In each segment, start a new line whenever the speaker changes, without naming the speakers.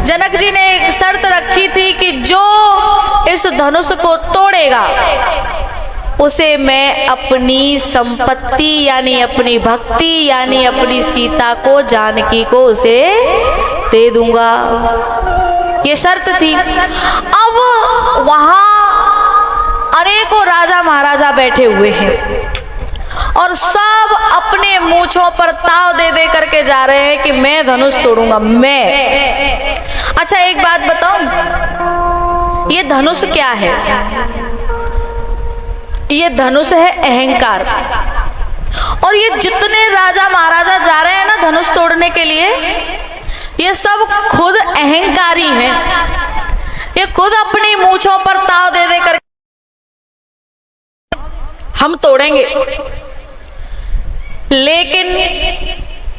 जनक जी ने एक शर्त रखी थी कि जो इस धनुष को तोड़ेगा उसे मैं अपनी संपत्ति यानी अपनी भक्ति यानी अपनी सीता को, जानकी को उसे दे दूंगा। ये शर्त थी। अब वहां अनेकों राजा महाराजा बैठे हुए हैं और सब अपने मूंछों पर ताव दे दे करके जा रहे हैं कि मैं धनुष तोड़ूंगा मैं। अच्छा एक बात बताऊं, ये धनुष क्या है? ये धनुष है अहंकार। और ये जितने राजा महाराजा जा रहे हैं ना धनुष तोड़ने के लिए, ये सब खुद अहंकारी हैं। ये खुद अपनी मूंछों पर ताव दे दे कर हम तोड़ेंगे, लेकिन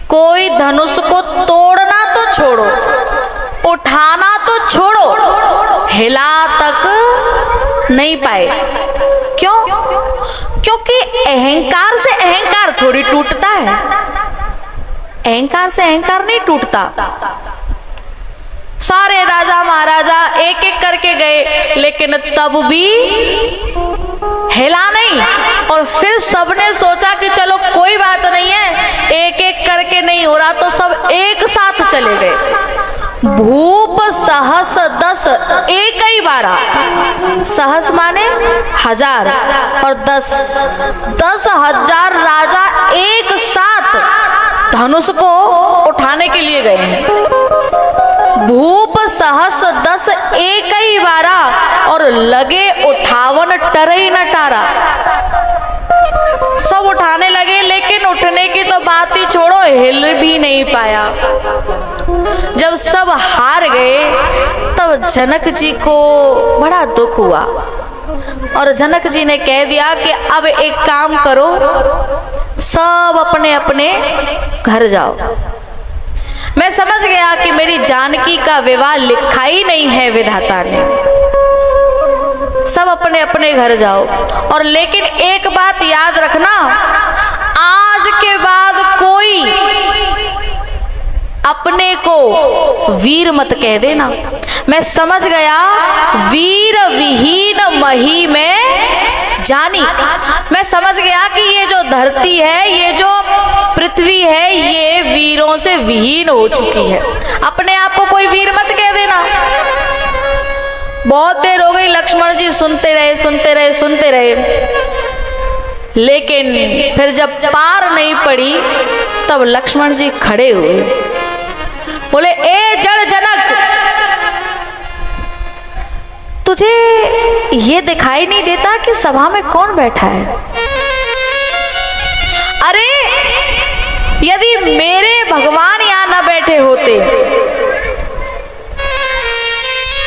कोई धनुष को तोड़ना तो छोड़ो, उठाना तो छोड़ो, हिला तक नहीं पाए। क्यों? क्योंकि अहंकार से अहंकार थोड़ी टूटता है, अहंकार से अहंकार नहीं टूटता। सारे राजा महाराजा एक एक करके गए, लेकिन तब भी हिला नहीं। और फिर सबने सोचा कि चलो कोई बात नहीं है, एक एक करके नहीं हो रहा तो सब एक साथ चले गए। भूप सहस 10, एक ही 12, सहस माने हजार और 10,000 राजा एक साथ धनुष को उठाने के लिए गए हैं। भूप सहस 10 एक ही 12 और लगे उठावन टरई न टारा। सब उठाने लगे, लेकिन उठने की तो बात ही छोड़ो, हिल भी नहीं पाया। जब सब हार गए तब जनक जी को बड़ा दुख हुआ और जनक जी ने कह दिया कि अब एक काम करो, सब अपने अपने घर जाओ। मैं समझ गया कि मेरी जानकी का विवाह लिखा ही नहीं है विधाता ने, सब अपने अपने घर जाओ। और लेकिन एक बात याद रखना, आज के बाद कोई अपने को वीर मत कह देना। मैं समझ गया वीर विहीन मही में जानी। मैं समझ गया कि ये जो धरती है, ये जो पृथ्वी है, ये वीरों से विहीन हो चुकी है। अपने आप को कोई वीर मत कह देना। बहुत देर हो गई, लक्ष्मण जी सुनते रहे सुनते रहे सुनते रहे, लेकिन फिर जब पार नहीं पड़ी तब लक्ष्मण जी खड़े हुए, बोले ए जड़ जनक, तुझे ये दिखाई नहीं देता कि सभा में कौन बैठा है? अरे यदि मेरे भगवान यहां न बैठे होते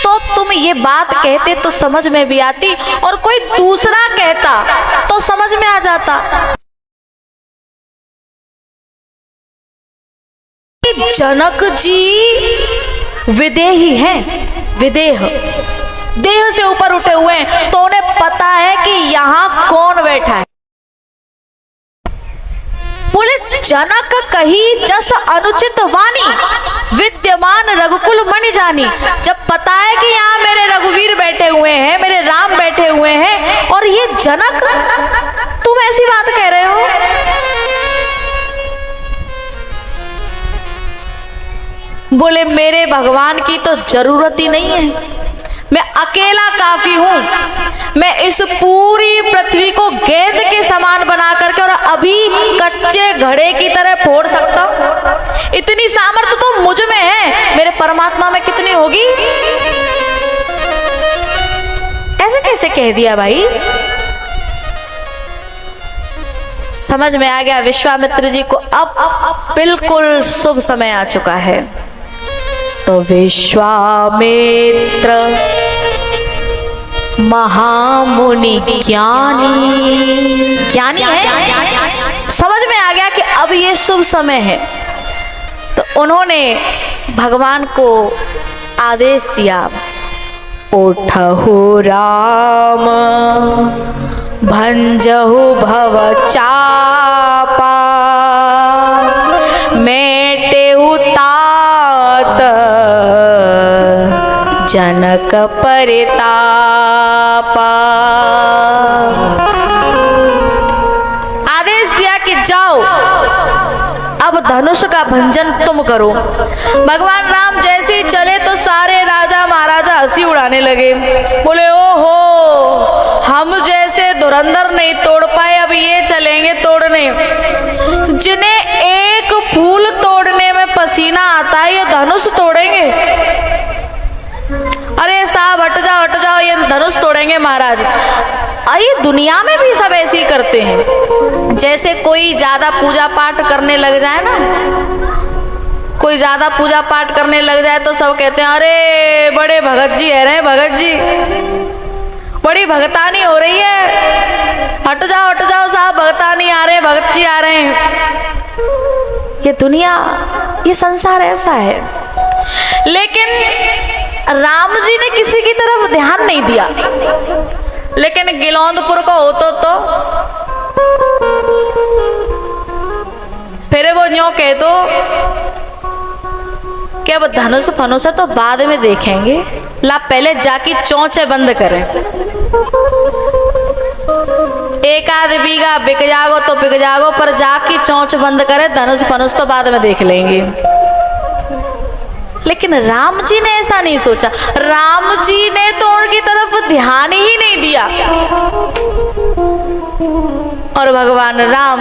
तो तुम ये बात कहते तो समझ में भी आती, और कोई दूसरा कहता तो समझ में आ जाता। जनक जी विदेही हैं, विदेह, देह से ऊपर उठे हुए हैं, तो उन्हें पता है कि यहां कौन बैठा है। बोले जनक कही जस अनुचित वाणी, विद्यमान रघुकुल मणि जानी। जब पता है कि यहाँ मेरे रघुवीर बैठे हुए हैं, मेरे राम बैठे हुए हैं, और ये जनक, तुम ऐसी बात कह रहे हो? बोले मेरे भगवान की तो जरूरत ही नहीं है, मैं अकेला काफी हूं। मैं इस पूरी पृथ्वी को गेंद के समान बना करके और अभी कच्चे घड़े की तरह फोड़ सकता हूं। इतनी सामर्थ्य तो मुझ में है, मेरे परमात्मा में कितनी होगी? ऐसे कैसे कह दिया भाई? समझ में आ गया विश्वामित्र जी को, अब बिल्कुल शुभ समय आ चुका है। तो विश्वामित्र महामुनि ज्ञानी, ज्ञानी है, समझ में आ गया कि अब ये शुभ समय है। तो उन्होंने भगवान को आदेश दिया, उठहु राम भंजहु भव चापा, मेटेहु तात जनक परितापा। आदेश दिया कि जाओ अब धनुष का भंजन तुम करो। भगवान राम जैसे ही चले तो सारे राजा महाराजा हंसी उड़ाने लगे, बोले ओहो हम जैसे धुरंधर नहीं तोड़ पाए, अब ये चलेंगे तोड़ने। जिन्हें एक फूल तोड़ने में पसीना आता है ये धनुष तोड़ेंगे? अरे साहब हट जाओ ये धनुष तोड़ेंगे महाराज। ये दुनिया में भी सब ऐसे ही करते हैं। जैसे कोई ज्यादा पूजा पाठ करने लग जाए ना, कोई ज्यादा पूजा पाठ करने लग जाए तो सब कहते हैं अरे बड़े भगत जी है रहे, भगत जी बड़ी भगतानी हो रही है, हट जाओ साहब भगतानी आ रहे, भगत जी आ रहे हैं। ये दुनिया, ये संसार ऐसा है। लेकिन राम जी ने किसी की तरफ ध्यान नहीं दिया। लेकिन गिलौंदपुर को हो तो फिर वो यूं कह दो कि अब धनुष फनुष तो बाद में देखेंगे, ला पहले जाके चौंचे बंद करें। एक आध बीघा बिक जागो तो बिक जागो, पर जाके चौंच बंद करे, धनुष फनुष तो बाद में देख लेंगे। लेकिन राम जी ने ऐसा नहीं सोचा। राम जी ने तो उनकी तरफ ध्यान ही नहीं दिया। और भगवान राम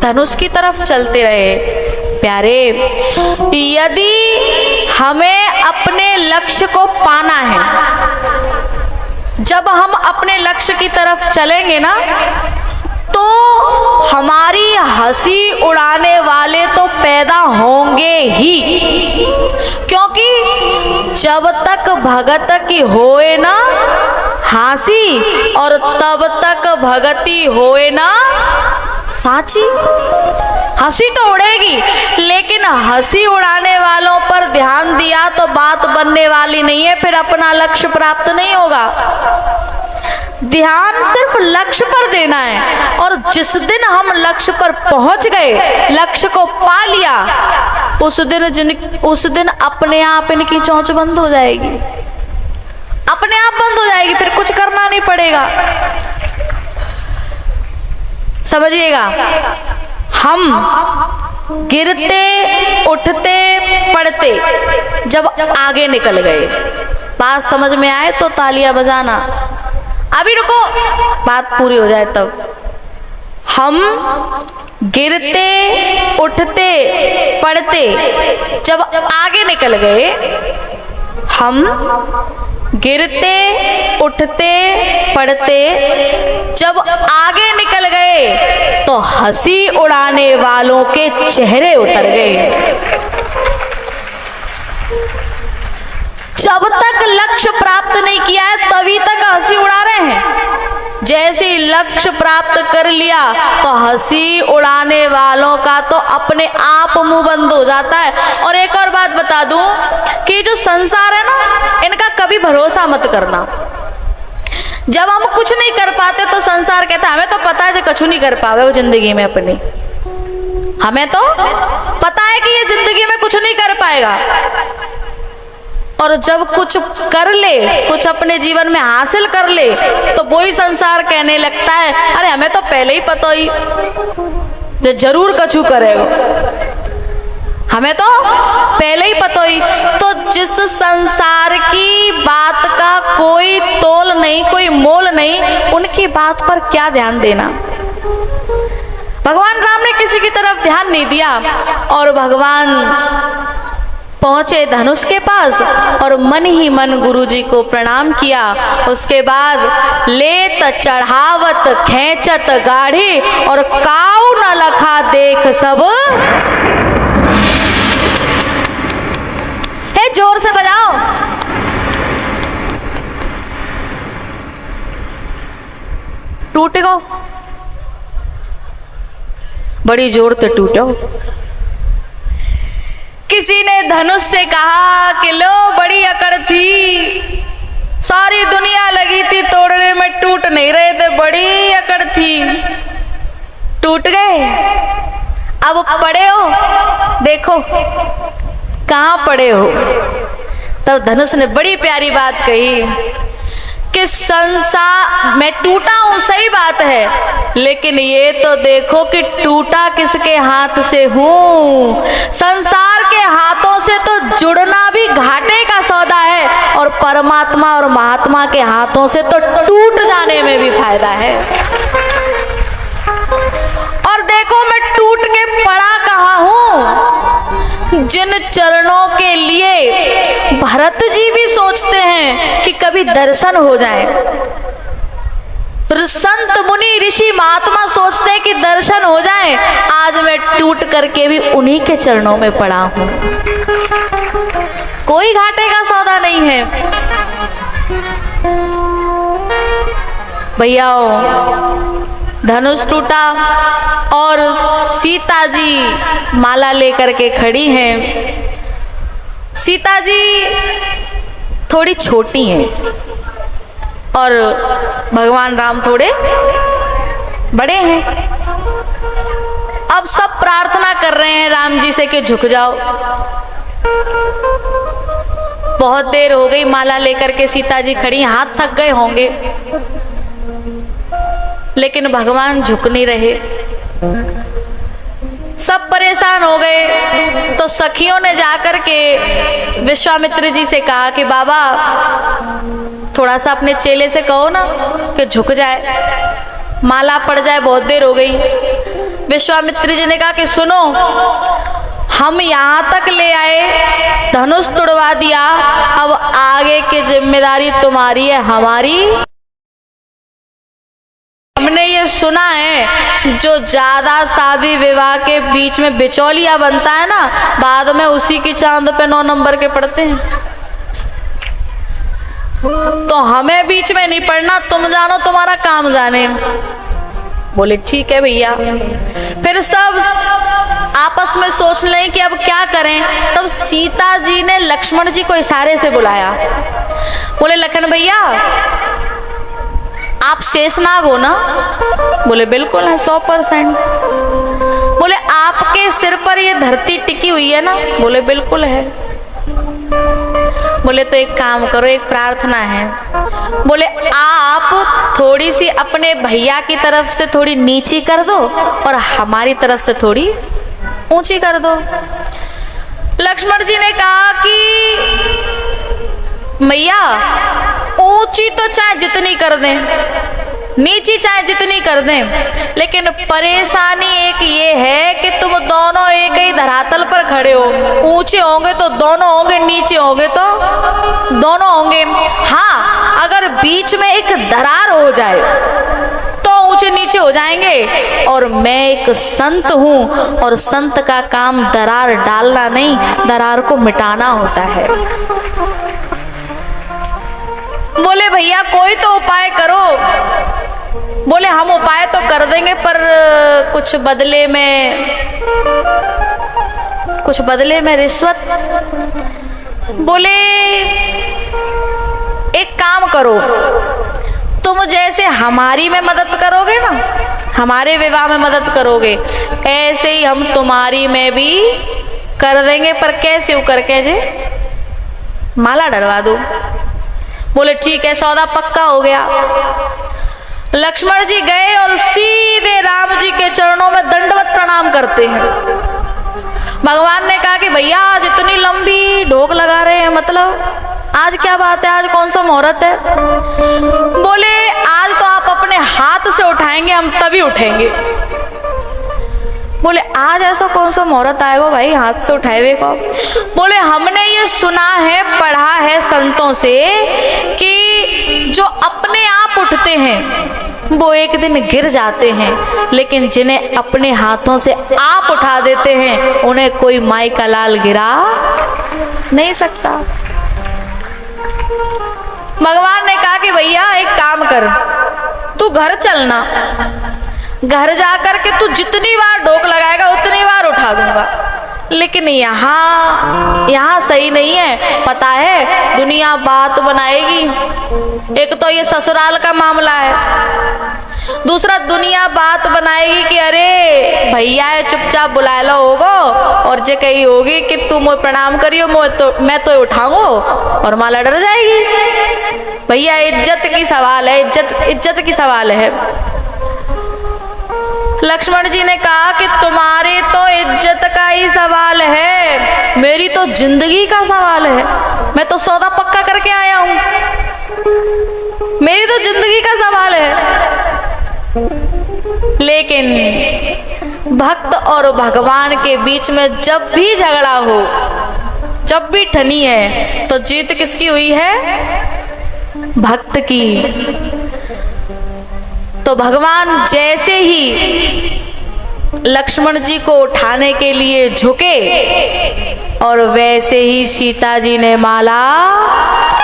धनुष की तरफ चलते रहे। प्यारे, यदि हमें अपने लक्ष्य को पाना है, जब हम अपने लक्ष्य की तरफ चलेंगे ना, तो हमारी हंसी उड़ाने वाले तो पैदा होंगे ही। क्योंकि जब तक भगत की होए ना हंसी, और तब तक भगती होए ना साची। हंसी तो उड़ेगी, लेकिन हंसी उड़ाने वालों पर ध्यान दिया तो बात बनने वाली नहीं है, फिर अपना लक्ष्य प्राप्त नहीं होगा। ध्यान सिर्फ लक्ष्य पर देना है, और जिस दिन हम लक्ष्य पर पहुंच गए, लक्ष्य को पा लिया, उस दिन अपने आप इनकी चोंच बंद हो जाएगी, अपने आप बंद हो जाएगी, फिर कुछ करना नहीं पड़ेगा। समझिएगा, हम गिरते उठते पड़ते जब आगे निकल गए, बात समझ में आए तो तालियां बजाना। अभी रुको, बात पूरी हो जाए तब। हम गिरते उठते पड़ते जब आगे निकल गए, हम गिरते उठते पड़ते जब आगे निकल गए, तो हंसी उड़ाने वालों के चेहरे उतर गए। जब तक लक्ष्य प्राप्त नहीं किया है तभी तक हंसी उड़ा रहे हैं। जैसे ही लक्ष्य प्राप्त कर लिया तो हंसी उड़ाने वालों का तो अपने आप मुंह बंद हो जाता है। और एक और बात बता दूं कि जो संसार है ना, इनका कभी भरोसा मत करना। जब हम कुछ नहीं कर पाते तो संसार कहता है हमें तो पता है कि कुछ नहीं कर पावे वो जिंदगी में अपनी, हमें तो पता है कि ये जिंदगी में कुछ नहीं कर पाएगा। और जब कुछ कर ले, कुछ अपने जीवन में हासिल कर ले, तो वही संसार कहने लगता है अरे हमें तो पहले ही पता ही जो जरूर कछु करेगा, हमें तो पहले ही पता ही। तो जिस संसार की बात का कोई तोल नहीं, कोई मोल नहीं, उनकी बात पर क्या ध्यान देना। भगवान राम ने किसी की तरफ ध्यान नहीं दिया और भगवान पहुंचे धनुष के पास और मन ही मन गुरुजी को प्रणाम किया। उसके बाद लेत चढ़ावत खेचत गाढ़ी और काऊ न लखा देख सब। हे जोर से बजाओ। टूट गो, बड़ी जोर से टूटो। किसी ने धनुष से कहा कि लो बड़ी अकड़ थी, सारी दुनिया लगी थी तोड़ने में, टूट नहीं रहे थे, बड़ी अकड़ थी, टूट गए। अब पड़े हो, देखो कहाँ पड़े हो। तब धनुष ने बड़ी प्यारी बात कही कि संसार मैं टूटा हूं, सही बात है, लेकिन ये तो देखो कि टूटा किसके हाथ से हूं। संसार के हाथों से तो जुड़ना भी घाटे का सौदा है, और परमात्मा और महात्मा के हाथों से तो टूट जाने में भी फायदा है। और देखो मैं टूट के पड़ा कहाँ हूं, जिन चरणों के लिए भरत जी भी सोचते हैं कि कभी दर्शन हो जाए, संत मुनि ऋषि महात्मा सोचते हैं कि दर्शन हो जाए, आज मैं टूट करके भी उन्हीं के चरणों में पड़ा हूं। कोई घाटे का सौदा नहीं है भैया। धनुष टूटा और सीता जी माला लेकर के खड़ी हैं। सीता जी थोड़ी छोटी हैं और भगवान राम थोड़े बड़े हैं। अब सब प्रार्थना कर रहे हैं राम जी से कि झुक जाओ। बहुत देर हो गई, माला लेकर के सीता जी खड़ी, हाथ थक गए होंगे, लेकिन भगवान झुक नहीं रहे। सब परेशान हो गए तो सखियों ने जाकर के विश्वामित्र जी से कहा कि बाबा थोड़ा सा अपने चेले से कहो ना कि झुक जाए, माला पड़ जाए, बहुत देर हो गई। विश्वामित्र जी ने कहा कि सुनो, हम यहाँ तक ले आए, धनुष तुड़वा दिया, अब आगे की जिम्मेदारी तुम्हारी है, हमारी। हमने ये सुना है जो ज्यादा शादी विवाह के बीच में बिचौलिया बनता है ना, बाद में उसी की चांद पे 9 नंबर के पड़ते हैं। तो हमें बीच में नहीं पड़ना, तुम जानो तुम्हारा काम जाने। बोले ठीक है भैया। फिर सब आपस में सोच लें कि अब क्या करें। तब सीता जी ने लक्ष्मण जी को इशारे से बुलाया। बोले लखन भैया आप शेषनाग हो ना? बोले बिल्कुल है, 100%। बोले आपके सिर पर ये धरती टिकी हुई है ना? बोले बिल्कुल है। बोले तो एक काम करो, एक प्रार्थना है। बोले आप थोड़ी सी अपने भैया की तरफ से थोड़ी नीची कर दो और हमारी तरफ से थोड़ी ऊंची कर दो। लक्ष्मण जी ने कहा कि मैया ऊंची तो चाहे जितनी कर दें, नीची चाहे जितनी कर दें, लेकिन परेशानी एक ये है कि तुम दोनों एक ही धरातल पर खड़े हो। ऊंचे होंगे तो दोनों होंगे, नीचे होंगे तो दोनों होंगे। हाँ, अगर बीच में एक दरार हो जाए तो ऊंचे नीचे हो जाएंगे। और मैं एक संत हूं और संत का काम दरार डालना नहीं, दरार को मिटाना होता है। बोले भैया कोई तो उपाय करो। बोले हम उपाय तो कर देंगे, पर कुछ बदले में रिश्वत। बोले एक काम करो, तुम जैसे हमारी में मदद करोगे ना, हमारे विवाह में मदद करोगे, ऐसे ही हम तुम्हारी में भी कर देंगे। पर कैसे करके जे माला डलवा दो। बोले ठीक है, सौदा पक्का हो गया। लक्ष्मण जी गए और सीधे राम जी के चरणों में दंडवत प्रणाम करते हैं। भगवान ने कहा कि भैया आज इतनी लंबी ढोक लगा रहे हैं, मतलब आज क्या बात है, आज कौन सा मुहूर्त है? बोले आज तो आप अपने हाथ से उठाएंगे, हम तभी उठेंगे। बोले आज ऐसा कौन सा मुहूर्त आएगा भाई हाथ से उठाए हुए को? बोले हमने ये सुना है, पढ़ा है संतों से कि जो अपने आप उठते हैं वो एक दिन गिर जाते हैं, लेकिन जिन्हें अपने हाथों से आप उठा देते हैं उन्हें कोई माई का लाल गिरा नहीं सकता। भगवान ने कहा कि भैया एक काम कर, तू घर चलना, घर जाकर के तू जितनी बार ढोक लगाएगा उतनी बार उठा दूंगा। लेकिन यहाँ सही नहीं है, पता है दुनिया बात बनाएगी। एक तो ये ससुराल का मामला है, दूसरा दुनिया बात बनाएगी कि अरे भैया है चुपचाप बुला लो होगो, और जे कही होगी कि तुम प्रणाम करियो मैं तो उठाऊंगो, और माला डर जाएगी। भैया इज्जत की सवाल है, इज्जत की सवाल है। लक्ष्मण जी ने कहा कि तुम्हारे तो इज्जत का ही सवाल है, मेरी तो जिंदगी का सवाल है। मैं तो सौदा पक्का करके आया हूं, मेरी तो जिंदगी का सवाल है। लेकिन भक्त और भगवान के बीच में जब भी झगड़ा हो, जब भी ठनी है, तो जीत किसकी हुई है? भक्त की। तो भगवान जैसे ही लक्ष्मण जी को उठाने के लिए झुके, और वैसे ही सीता जी ने माला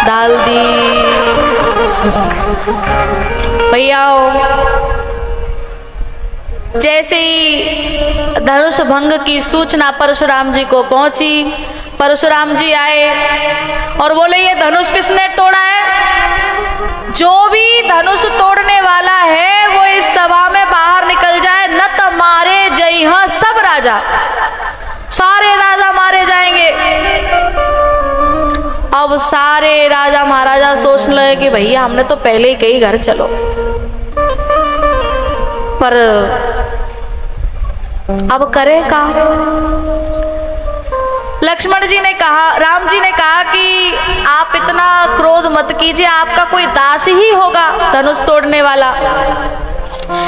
डाल दी। भैया जैसे ही धनुष भंग की सूचना परशुराम जी को पहुंची, परशुराम जी आए और बोले ये धनुष किसने तोड़ा है? जो भी धनुष तोड़ने वाला है वो इस सभा में बाहर निकल जाए, न तो मारे जय हाँ सब राजा, सारे राजा मारे जाएंगे। अब सारे राजा महाराजा सोच लगे कि भैया हमने तो पहले ही कही घर चलो, पर अब करे का? लक्ष्मण जी ने कहा, राम जी ने कहा कि आप इतना क्रोध मत कीजिए, आपका कोई दास ही होगा धनुष तोड़ने वाला।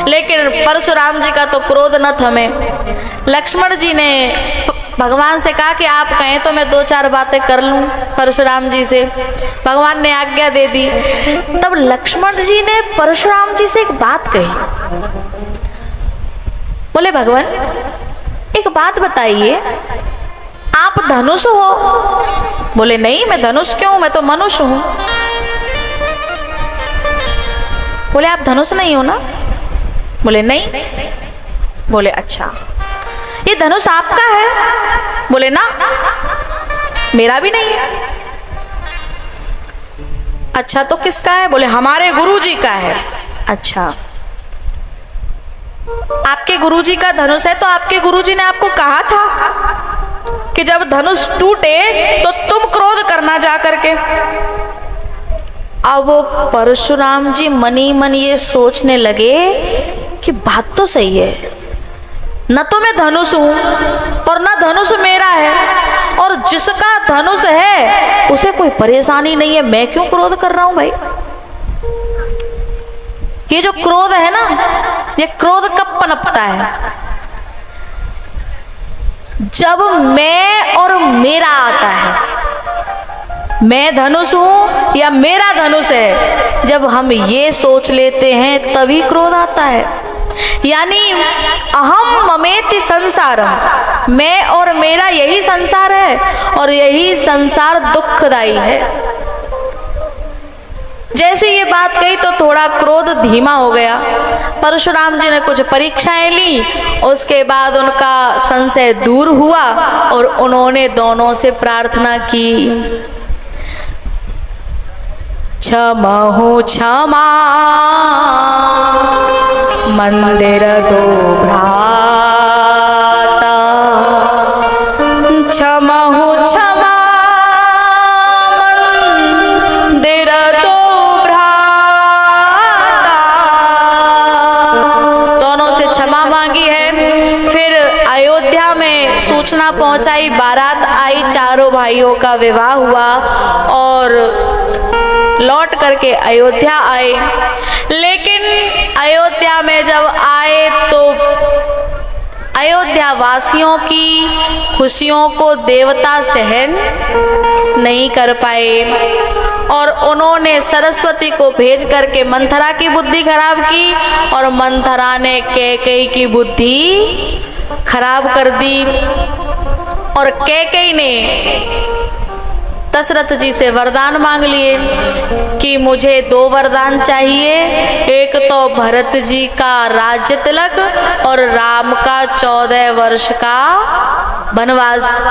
लेकिन परशुराम जी का तो क्रोध न थमे। लक्ष्मण जी ने भगवान से कहा कि आप कहें तो मैं दो चार बातें कर लूं परशुराम जी से। भगवान ने आज्ञा दे दी। तब लक्ष्मण जी ने परशुराम जी से एक बात कही। बोले भगवान एक बात बताइए, आप धनुष हो? बोले नहीं, मैं धनुष क्यों, मैं तो मनुष्य हूं। बोले आप धनुष नहीं हो ना? बोले नहीं। बोले अच्छा, ये धनुष आपका है? बोले ना, मेरा भी नहीं है। अच्छा तो किसका है? बोले हमारे गुरुजी का है। अच्छा, आपके गुरुजी का धनुष है तो आपके गुरुजी ने आपको कहा था कि जब धनुष टूटे तो तुम क्रोध करना जा करके। अब परशुराम जी मनी मन ये सोचने लगे कि बात तो सही है, न तो मैं धनुष हूं और न धनुष मेरा है, और जिसका धनुष है उसे कोई परेशानी नहीं है, मैं क्यों क्रोध कर रहा हूं भाई? ये जो क्रोध है ना, ये क्रोध कब पनपता है? जब मैं और मेरा आता है, मैं धनुष हूं या मेरा धनुष है, जब हम ये सोच लेते हैं तभी क्रोध आता है। यानी अहम ममेति संसारम, मैं और मेरा यही संसार है, और यही संसार दुखदाई है। जैसे ये बात कही तो थोड़ा क्रोध धीमा हो गया। परशुराम जी ने कुछ परीक्षाएं ली, उसके बाद उनका संशय दूर हुआ और उन्होंने दोनों से प्रार्थना की, क्षमहु क्षमा मंदिर दो भ्राता, क्षमहु क्षमा मंदिर दो भ्राता। दोनों से क्षमा मांगी है। फिर अयोध्या में सूचना पहुंचाई, बारात आई, चारों भाइयों का विवाह हुआ और लौट करके अयोध्या आए। लेकिन अयोध्या में जब आए तो अयोध्या वासियों की खुशियों को देवता सहन नहीं कर पाए, और उन्होंने सरस्वती को भेज करके मंथरा की बुद्धि खराब की, और मंथरा ने कैकेयी की बुद्धि खराब कर दी। और कैकेयी ने दशरथ जी से वरदान मांग लिए कि मुझे 2 वरदान चाहिए, एक तो भरत जी का राज्य तिलक और राम का 14 वर्ष का वनवास।